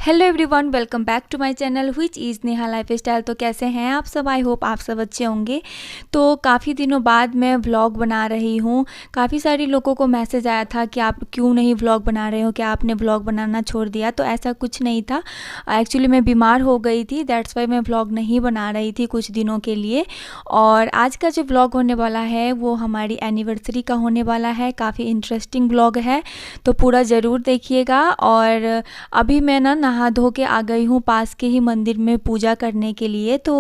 Hello everyone, welcome back to my channel which is Neha lifestyle. तो कैसे हैं आप सब? आई होप आप सब अच्छे होंगे। तो काफ़ी दिनों बाद मैं व्लॉग बना रही हूँ। काफ़ी सारे लोगों को मैसेज आया था कि आप क्यों नहीं व्लॉग बना रहे हो, क्या आपने व्लॉग बनाना छोड़ दिया? तो ऐसा कुछ नहीं था। एक्चुअली मैं बीमार हो गई थी, दैट्स वाई मैं व्लॉग नहीं बना रही थी कुछ दिनों के लिए। और आज का जो व्लॉग होने वाला है वो हमारी एनिवर्सरी का होने वाला है। काफ़ी इंटरेस्टिंग व्लॉग है, तो पूरा ज़रूर देखिएगा। और अभी मैं नहा धो के आ गई हूँ पास के ही मंदिर में पूजा करने के लिए। तो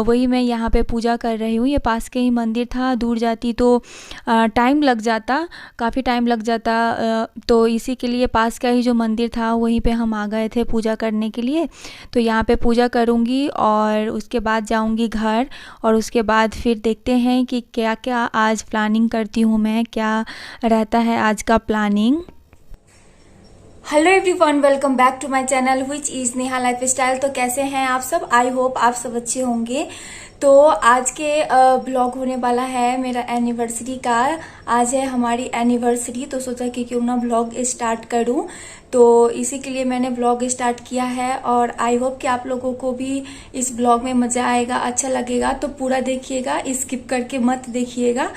वही मैं यहाँ पे पूजा कर रही हूँ। ये पास के ही मंदिर था, दूर जाती तो टाइम लग जाता, काफ़ी टाइम लग जाता। तो इसी के लिए पास का ही जो मंदिर था वहीं पे हम आ गए थे पूजा करने के लिए। तो यहाँ पे पूजा करूँगी और उसके बाद जाऊँगी घर। और उसके बाद फिर देखते हैं कि क्या क्या आज प्लानिंग करती हूँ मैं, क्या रहता है आज का planning. Hello everyone, welcome back to my channel which is Neha lifestyle. तो कैसे हैं आप सब? आई होप आप सब अच्छे होंगे। तो आज के ब्लॉग होने वाला है मेरा एनिवर्सरी का। आज है हमारी एनिवर्सरी, तो सोचा कि क्यों ना ब्लॉग स्टार्ट करूं। तो इसी के लिए मैंने ब्लॉग स्टार्ट किया है और आई होप कि आप लोगों को भी इस ब्लॉग में मज़ा आएगा, अच्छा लगेगा। तो पूरा देखिएगा, स्किप करके मत देखिएगा।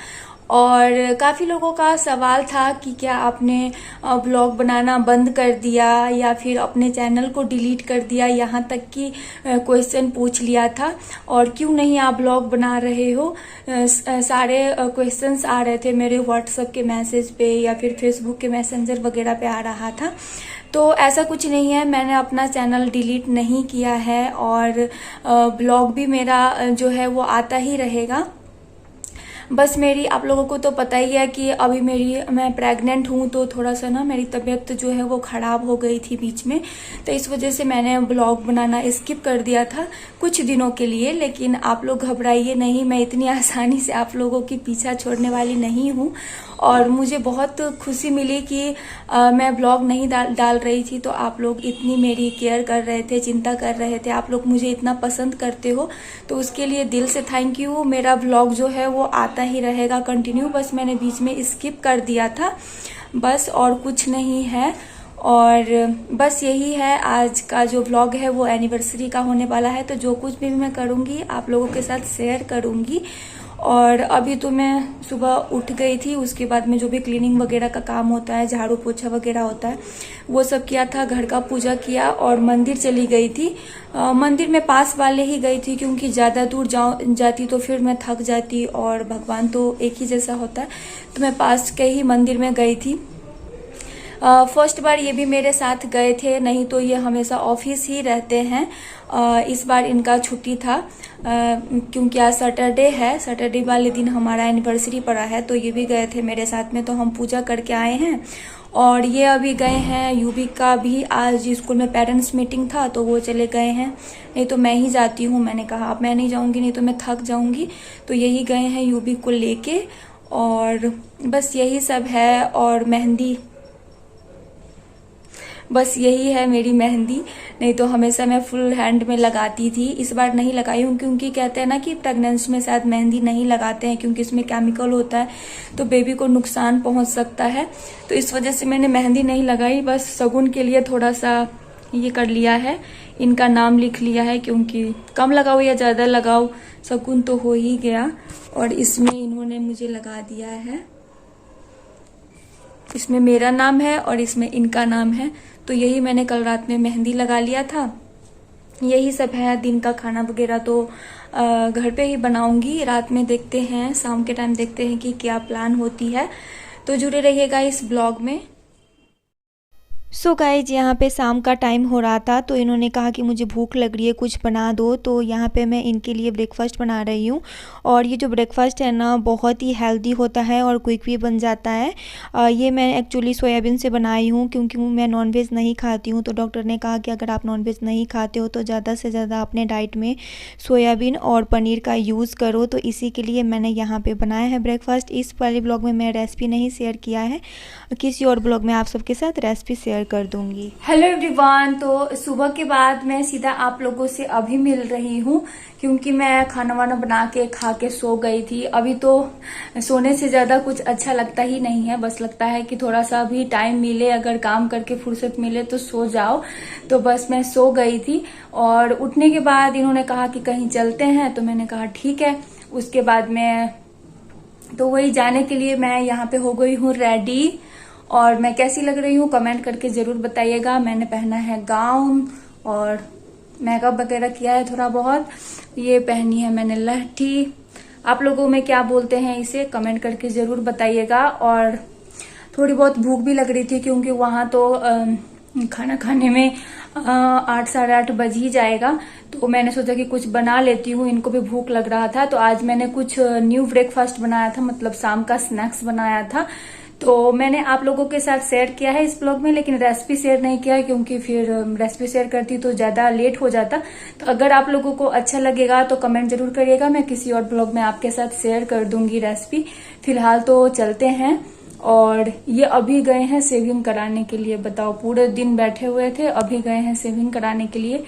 और काफ़ी लोगों का सवाल था कि क्या आपने ब्लॉग बनाना बंद कर दिया या फिर अपने चैनल को डिलीट कर दिया, यहाँ तक कि क्वेश्चन पूछ लिया था। और क्यों नहीं आप ब्लॉग बना रहे हो, सारे क्वेश्चंस आ रहे थे मेरे व्हाट्सएप के मैसेज पे या फिर फेसबुक के मैसेंजर वगैरह पे आ रहा था। तो ऐसा कुछ नहीं है, मैंने अपना चैनल डिलीट नहीं किया है और ब्लॉग भी मेरा जो है वो आता ही रहेगा। बस मेरी, आप लोगों को तो पता ही है कि अभी मैं प्रेग्नेंट हूँ, तो थोड़ा सा मेरी तबीयत जो है वो ख़राब हो गई थी बीच में। तो इस वजह से मैंने ब्लॉग बनाना स्किप कर दिया था कुछ दिनों के लिए। लेकिन आप लोग घबराइए नहीं, मैं इतनी आसानी से आप लोगों की पीछा छोड़ने वाली नहीं हूँ। और मुझे बहुत खुशी मिली कि मैं ब्लॉग नहीं डाल रही थी, तो आप लोग इतनी मेरी केयर कर रहे थे, चिंता कर रहे थे, आप लोग मुझे इतना पसंद करते हो, तो उसके लिए दिल से थैंक यू। मेरा ब्लॉग जो है वो आता ही रहेगा कंटिन्यू, बस मैंने बीच में स्किप कर दिया था, बस और कुछ नहीं है। और बस यही है, आज का जो व्लॉग है वो एनिवर्सरी का होने वाला है। तो जो कुछ भी मैं करूँगी आप लोगों के साथ शेयर करूँगी। और अभी तो मैं सुबह उठ गई थी, उसके बाद में जो भी क्लीनिंग वगैरह का काम होता है, झाड़ू पोछा वगैरह होता है, वो सब किया था, घर का पूजा किया और मंदिर चली गई थी। मंदिर में पास वाले ही गई थी, क्योंकि ज़्यादा दूर जाती तो फिर मैं थक जाती और भगवान तो एक ही जैसा होता है। तो मैं पास के ही मंदिर में गई थी। फर्स्ट बार ये भी मेरे साथ गए थे, नहीं तो ये हमेशा ऑफिस ही रहते हैं। इस बार इनका छुट्टी था, क्योंकि आज सैटरडे है, सैटरडे वाले दिन हमारा एनिवर्सरी पड़ा है। तो ये भी गए थे मेरे साथ में, तो हम पूजा करके आए हैं। और ये अभी गए हैं, यूबी का भी आज स्कूल में पेरेंट्स मीटिंग था, तो वो चले गए हैं। नहीं तो मैं ही जाती हूँ, मैंने कहा अब मैं नहीं जाऊँगी, नहीं तो मैं थक जाऊँगी। तो यही गए हैं यूबी को लेके। और बस यही सब है। और मेहंदी, बस यही है मेरी मेहंदी। नहीं तो हमेशा मैं फुल हैंड में लगाती थी, इस बार नहीं लगाई हूँ, क्योंकि कहते हैं ना कि प्रेगनेंसी में शायद मेहंदी नहीं लगाते हैं, क्योंकि इसमें केमिकल होता है, तो बेबी को नुकसान पहुँच सकता है। तो इस वजह से मैंने मेहंदी नहीं लगाई, बस शगुन के लिए थोड़ा सा ये कर लिया है, इनका नाम लिख लिया है, क्योंकि कम लगाओ या ज़्यादा लगाओ शगुन तो हो ही गया। और इसमें इन्होंने मुझे लगा दिया है, इसमें मेरा नाम है और इसमें इनका नाम है। तो यही मैंने कल रात में मेहंदी लगा लिया था। यही सब है। दिन का खाना वगैरह तो घर पे ही बनाऊंगी, रात में देखते हैं, शाम के टाइम देखते हैं कि क्या प्लान होती है। तो जुड़े रहिएगा इस ब्लॉग में। सो गाइज, यहाँ पे शाम का टाइम हो रहा था, तो इन्होंने कहा कि मुझे भूख लग रही है, कुछ बना दो। तो यहाँ पे मैं इनके लिए ब्रेकफास्ट बना रही हूँ। और ये जो ब्रेकफास्ट है ना, बहुत ही हेल्दी होता है और क्विक भी बन जाता है। ये मैं एक्चुअली सोयाबीन से बनाई हूँ, क्योंकि मैं नॉनवेज नहीं खाती हूँ। तो डॉक्टर ने कहा कि अगर आप नॉनवेज नहीं खाते हो तो ज़्यादा से ज़्यादा अपने डाइट में सोयाबीन और पनीर का यूज़ करो। तो इसी के लिए मैंने यहाँ पर बनाया है ब्रेकफास्ट। इस वाले ब्लॉग में मैं रेसिपी नहीं शेयर किया है, किसी और ब्लॉग में आप सबके साथ रेसिपी शेयर शेयर कर दूंगी। हेलो एवरीवन, तो सुबह के बाद मैं सीधा आप लोगों से अभी मिल रही हूँ क्योंकि मैं खाना वाना बना के खा के सो गई थी। अभी तो सोने से ज्यादा कुछ अच्छा लगता ही नहीं है, बस लगता है कि थोड़ा सा भी टाइम मिले, अगर काम करके फुर्सत मिले तो सो जाओ। तो बस मैं सो गई थी और उठने के बाद इन्होंने कहा कि कहीं चलते हैं, तो मैंने कहा ठीक है। उसके बाद मैं तो वही जाने के लिए मैं यहाँ पे हो गई हूँ रेडी। और मैं कैसी लग रही हूँ कमेंट करके जरूर बताइएगा। मैंने पहना है गाउन और मेकअप वगैरह किया है थोड़ा बहुत। ये पहनी है मैंने लहठी। आप लोगों में क्या बोलते हैं इसे कमेंट करके जरूर बताइएगा। और थोड़ी बहुत भूख भी लग रही थी क्योंकि वहां तो खाना खाने में 8 साढ़े 8 बज ही जाएगा। तो मैंने सोचा कि कुछ बना लेती हूँ, इनको भी भूख लग रहा था। तो आज मैंने कुछ न्यू ब्रेकफास्ट बनाया था, मतलब शाम का स्नैक्स बनाया था। तो मैंने आप लोगों के साथ शेयर किया है इस ब्लॉग में, लेकिन रेसिपी शेयर नहीं किया क्योंकि फिर रेसिपी शेयर करती तो ज्यादा लेट हो जाता। तो अगर आप लोगों को अच्छा लगेगा तो कमेंट जरूर करिएगा, मैं किसी और ब्लॉग में आपके साथ शेयर कर दूंगी रेसिपी। फिलहाल तो चलते हैं। और ये अभी गए हैं शेविंग कराने के लिए। बताओ, पूरे दिन बैठे हुए थे, अभी गए हैं शेविंग कराने के लिए।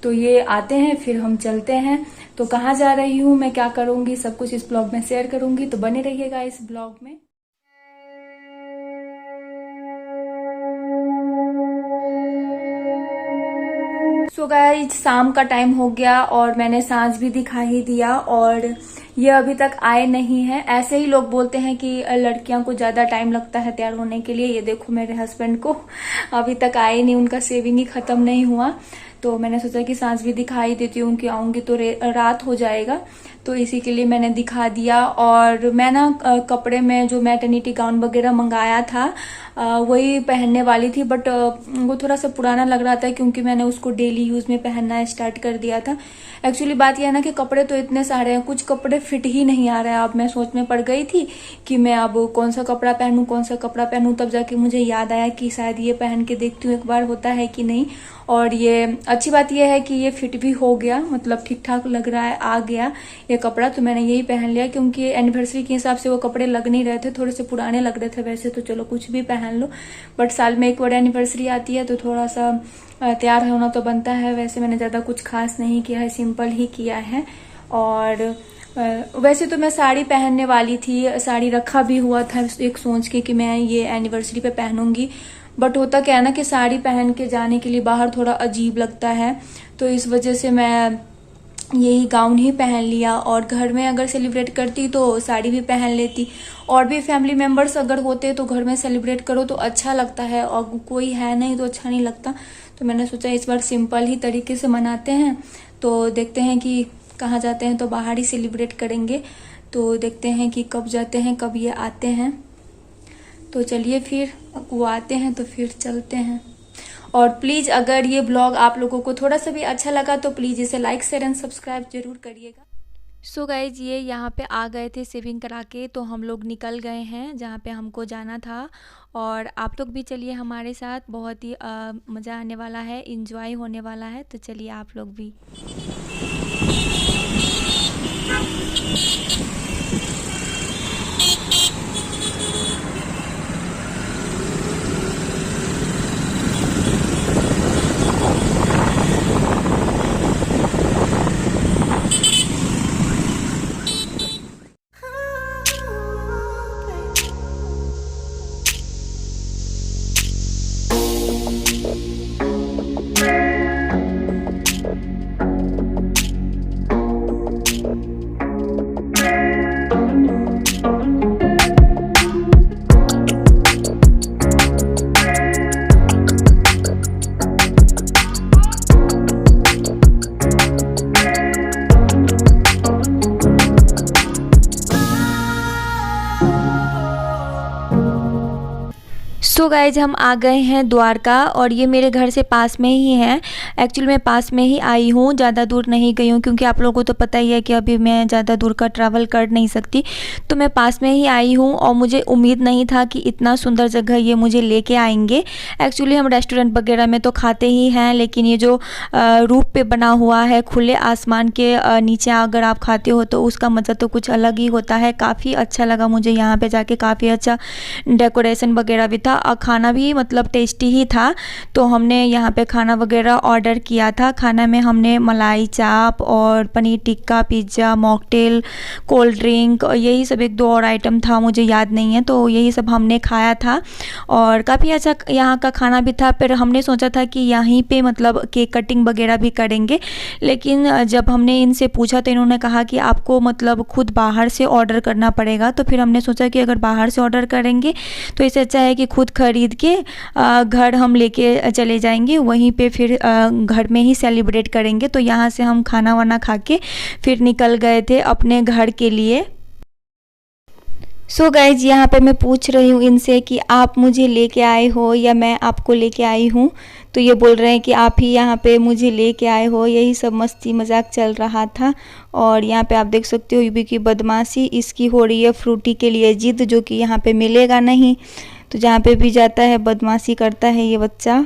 तो ये आते हैं फिर हम चलते हैं। तो कहाँ जा रही हूँ, मैं क्या करूंगी, सब कुछ इस ब्लॉग में शेयर करूंगी, तो बने रहिएगा इस ब्लॉग में। सो गाइस, शाम का टाइम हो गया और मैंने सांझ भी दिखा ही दिया और ये अभी तक आए नहीं है। ऐसे ही लोग बोलते हैं कि लड़कियों को ज्यादा टाइम लगता है तैयार होने के लिए। ये देखो मेरे हस्बैंड को अभी तक आए नहीं, उनका शेविंग ही खत्म नहीं हुआ। तो मैंने सोचा कि सांझ भी दिखाई देती हूँ कि आऊंगी तो रात हो जाएगा, तो इसी के लिए मैंने दिखा दिया। और मैं ना कपड़े में जो मैटर्निटी गाउन वगैरह मंगाया था वही पहनने वाली थी, बट वो थोड़ा सा पुराना लग रहा था क्योंकि मैंने उसको डेली यूज में पहनना स्टार्ट कर दिया था। एक्चुअली बात यह है ना कि कपड़े तो इतने सारे हैं, कुछ कपड़े फिट ही नहीं आ रहे हैं। अब मैं सोच में पड़ गई थी कि मैं अब कौन सा कपड़ा पहनूं, कौन सा कपड़ा पहनूं। तब जाके मुझे याद आया कि शायद ये पहन के देखती हूँ एक बार होता है कि नहीं। और ये अच्छी बात यह है कि ये फिट भी हो गया, मतलब ठीक ठाक लग रहा है, आ गया ये कपड़ा। तो मैंने यही पहन लिया क्योंकि एनिवर्सरी के हिसाब से वो कपड़े लग नहीं रहे थे, थोड़े से पुराने लग रहे थे। वैसे तो चलो कुछ भी पहन लो, बट साल में एक बार एनिवर्सरी आती है तो थोड़ा सा तैयार होना तो बनता है। वैसे मैंने ज्यादा कुछ खास नहीं किया है, सिंपल ही किया है। और वैसे तो मैं साड़ी पहनने वाली थी, साड़ी रखा भी हुआ था एक सोच के कि मैं ये एनिवर्सरी पे पहनूंगी। बट होता क्या है ना कि साड़ी पहन के जाने के लिए बाहर थोड़ा अजीब लगता है, तो इस वजह से मैं यही गाउन ही पहन लिया। और घर में अगर सेलिब्रेट करती तो साड़ी भी पहन लेती। और भी फैमिली मेंबर्स अगर होते तो घर में सेलिब्रेट करो तो अच्छा लगता है, और कोई है नहीं तो अच्छा नहीं लगता। तो मैंने सोचा इस बार सिंपल ही तरीके से मनाते हैं। तो देखते हैं कि कहाँ जाते हैं, तो बाहर ही सेलिब्रेट करेंगे। तो देखते हैं कि कब जाते हैं, कब ये आते हैं। तो चलिए फिर वो आते हैं तो फिर चलते हैं। और प्लीज अगर ये ब्लॉग आप लोगों को थोड़ा सा भी अच्छा लगा तो प्लीज इसे लाइक शेयर एंड सब्सक्राइब जरूर करिएगा। सो गाइज, ये यहाँ पे आ गए थे शेविंग करा के, तो हम लोग निकल गए हैं जहाँ पे हमको जाना था। और आप लोग भी चलिए हमारे साथ, बहुत ही मज़ा आने वाला है, इंजॉय होने वाला है। तो चलिए आप लोग भी। सो गाइज, हम आ गए हैं द्वारका और ये मेरे घर से पास में ही है। एक्चुअली मैं पास में ही आई हूँ, ज़्यादा दूर नहीं गई हूँ क्योंकि आप लोगों को तो पता ही है कि अभी मैं ज़्यादा दूर का ट्रैवल कर नहीं सकती। तो मैं पास में ही आई हूँ और मुझे उम्मीद नहीं था कि इतना सुंदर जगह ये मुझे लेके आएंगे। एक्चुअली हम रेस्टोरेंट वगैरह में तो खाते ही हैं, लेकिन ये जो रूफ पे बना हुआ है खुले आसमान के नीचे अगर आप खाते हो तो उसका मज़ा तो कुछ अलग ही होता है। काफ़ी अच्छा लगा मुझे यहाँ पे जाके, काफ़ी अच्छा डेकोरेशन वगैरह भी था। खाना भी मतलब टेस्टी ही था। तो हमने यहाँ पे खाना वगैरह ऑर्डर किया था। खाना में हमने मलाई चाप और paneer tikka, pizza, mocktail, cold drink, यही सब 1-2 और आइटम था, मुझे याद नहीं है। तो यही सब हमने खाया था और काफ़ी अच्छा यहाँ का खाना भी था। फिर हमने सोचा था कि यहीं पे मतलब केक कटिंग वगैरह भी करेंगे, लेकिन जब हमने इनसे पूछा तो इन्होंने कहा कि आपको मतलब खुद बाहर से ऑर्डर करना पड़ेगा। तो फिर हमने सोचा कि अगर बाहर से ऑर्डर करेंगे तो इससे अच्छा है कि खुद खरीद के घर हम लेके चले जाएंगे, वहीं पे फिर घर में ही सेलिब्रेट करेंगे। तो यहाँ से हम खाना वाना खा के फिर निकल गए थे अपने घर के लिए। सो गाइज, यहाँ पे मैं पूछ रही हूँ इनसे कि आप मुझे लेके आए हो या मैं आपको लेके आई हूँ। तो ये बोल रहे हैं कि आप ही यहाँ पे मुझे लेके आए हो। यही सब मस्ती मजाक चल रहा था। और यहाँ पे आप देख सकते हो यूबी की बदमाशी, इसकी हो रही है फ्रूटी के लिए जिद, जो कि यहाँ पे मिलेगा नहीं। तो जहाँ पे भी जाता है बदमाशी करता है ये बच्चा।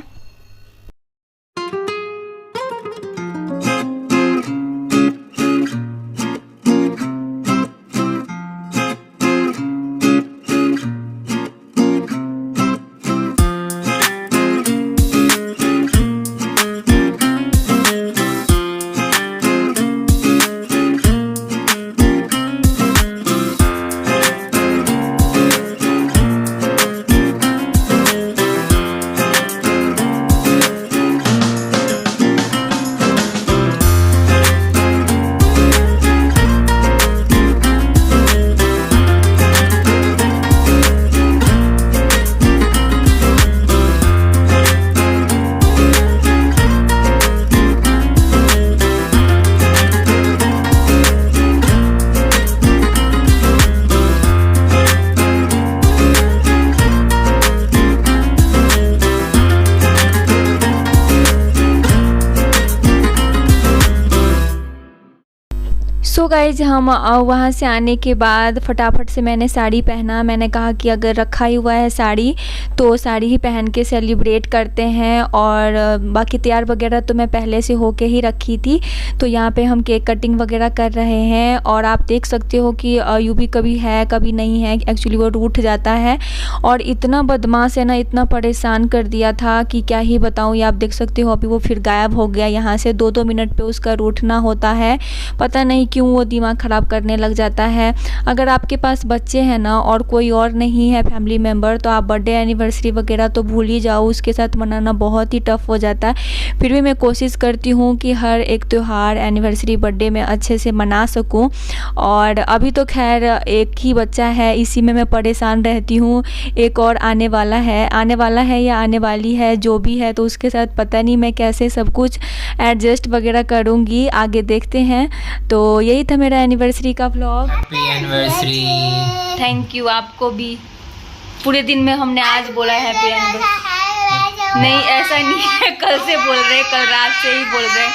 सो गाइज, हम वहाँ से आने के बाद फटाफट से मैंने साड़ी पहना। मैंने कहा कि अगर रखा ही हुआ है साड़ी तो साड़ी ही पहन के सेलिब्रेट करते हैं। और बाकी तैयार वगैरह तो मैं पहले से होके ही रखी थी। तो यहाँ पे हम केक कटिंग वगैरह कर रहे हैं। और आप देख सकते हो कि यूबी कभी है कभी नहीं है, एक्चुअली वो रूठ जाता है। और इतना बदमाश है ना, इतना परेशान कर दिया था कि क्या ही बताऊँ। ये आप देख सकते हो अभी वो फिर गायब हो गया यहाँ से। 2-2 मिनट पे उसका रूठना होता है, पता नहीं क्यों वो दिमाग ख़राब करने लग जाता है। अगर आपके पास बच्चे हैं ना और कोई और नहीं है फैमिली मेम्बर, तो आप बर्थडे एनिवर्सरी वगैरह तो भूल ही जाओ, उसके साथ मनाना बहुत ही टफ़ हो जाता है। फिर भी मैं कोशिश करती हूँ कि हर एक त्यौहार, एनिवर्सरी, बर्थडे में अच्छे से मना सकूँ। और अभी तो खैर एक ही बच्चा है, इसी में मैं परेशान रहती हूँ। एक और आने वाला है या आने वाली है, जो भी है, तो उसके साथ पता नहीं मैं कैसे सब कुछ एडजस्ट वगैरह करूँगी, आगे देखते हैं। तो यही था मेरा एनिवर्सरी का vlog. Happy anniversary. Thank you, आपको भी। पूरे दिन में हमने आज बोला हैप्पी एनिवर्सरी। नहीं, ऐसा नहीं है, कल से बोल रहे, कल रात से ही बोल रहे,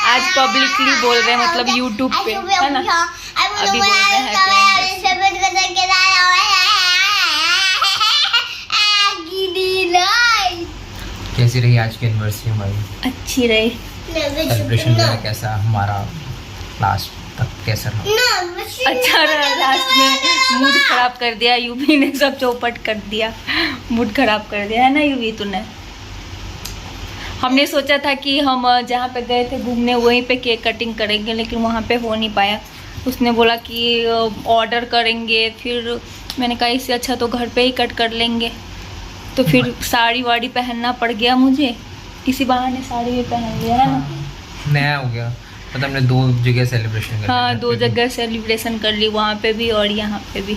आज पब्लिकली बोल रहे, मतलब यूट्यूब पे, है ना। अभी बोल रहे हैं हैप्पी एनिवर्सरी। कैसी रही आज की एनिवर्सरी हमारी? अच्छी रही। सेलिब्रेशन में कैसा हमारा लास्ट तक कैसा रहा? अच्छा रहा। लास्ट में मूड खराब कर दिया यूवी ने, सब चौपट कर दिया, मूड खराब कर दिया, है ना यूवी तूने। हमने सोचा था कि हम जहाँ पे गए थे घूमने वहीं पे केक कटिंग करेंगे, लेकिन वहाँ पे हो नहीं पाया। उसने बोला कि ऑर्डर करेंगे। फिर मैंने कहा इससे अच्छा तो घर पे ही कट कर लेंगे। तो फिर साड़ी वाड़ी पहनना पड़ गया मुझे, इसी बहाने साड़ी भी पहन लिया, है ना। नया हो गया, मतलब हमने 2 जगह सेलिब्रेशन कर। हाँ, 2 जगह सेलिब्रेशन कर ली, वहाँ पे भी और यहाँ पे भी।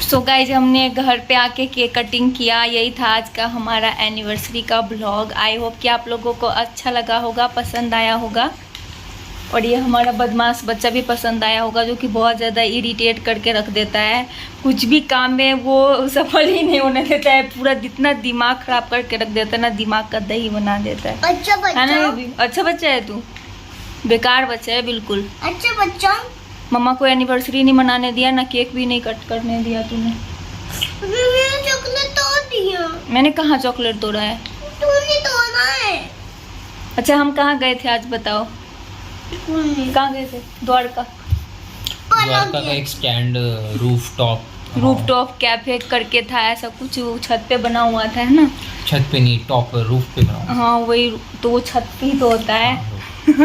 सो गाइज, हमने घर पे आके केक कटिंग किया। यही था आज का हमारा एनिवर्सरी का ब्लॉग। आई होप कि आप लोगों को अच्छा लगा होगा, पसंद आया होगा। और ये हमारा बदमाश बच्चा भी पसंद आया होगा, जो कि बहुत ज़्यादा इरिटेट करके रख देता है। कुछ भी काम में वो सफल ही नहीं होने देता है, पूरा जितना दिमाग ख़राब करके रख देता है ना, दिमाग का दही बना देता है। अच्छा बच्चा है ना, ये भी अच्छा बच्चा है तू, बेकार बच्चा है बिल्कुल। अच्छा बच्चा, मम्मा को एनिवर्सरी नहीं मनाने दिया, ना केक भी नहीं कट करने दिया तूने। चॉकलेट तोड़ दिया। मैंने कहाँ चॉकलेट तोड़ा है? तूने तोड़ा है। अच्छा, हम कहाँ गए थे आज बताओ? कहाँ गए थे? द्वारका। द्वारका का एक स्टैंड रूफ टॉप कैफे करके था, ऐसा कुछ वो छत पे बना हुआ था, है ना? छत पे नहीं, टॉप रूफ पे बना हुआ। हाँ वही, तो वो छत पे ही तो होता है।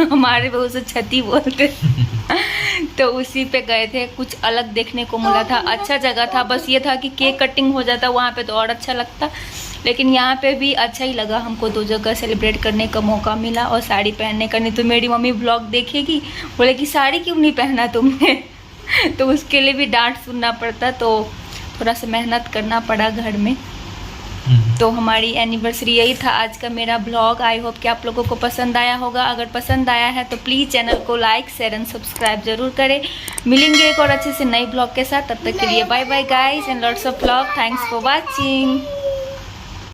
हमारे बहुत से छती बोलते। तो उसी पे गए थे, कुछ अलग देखने को मिला था, अच्छा जगह था। बस ये था कि केक कटिंग हो जाता वहाँ पे तो और अच्छा लगता, लेकिन यहाँ पे भी अच्छा ही लगा हमको। 2 जगह सेलिब्रेट करने का मौका मिला और साड़ी पहनने का। नहीं तो मेरी मम्मी ब्लॉग देखेगी, बोलेगी साड़ी क्यों नहीं पहना तुमने। तो उसके लिए भी डांट सुनना पड़ता, तो थोड़ा सा मेहनत करना पड़ा घर में। तो हमारी एनिवर्सरी यही था आज का मेरा ब्लॉग। आई होप कि आप लोगों को पसंद आया होगा। अगर पसंद आया है तो प्लीज़ चैनल को लाइक शेयर एंड सब्सक्राइब जरूर करें। मिलेंगे एक और अच्छे से नई ब्लॉग के साथ, तब तक के लिए bye bye guys and lots of love. Thanks for watching.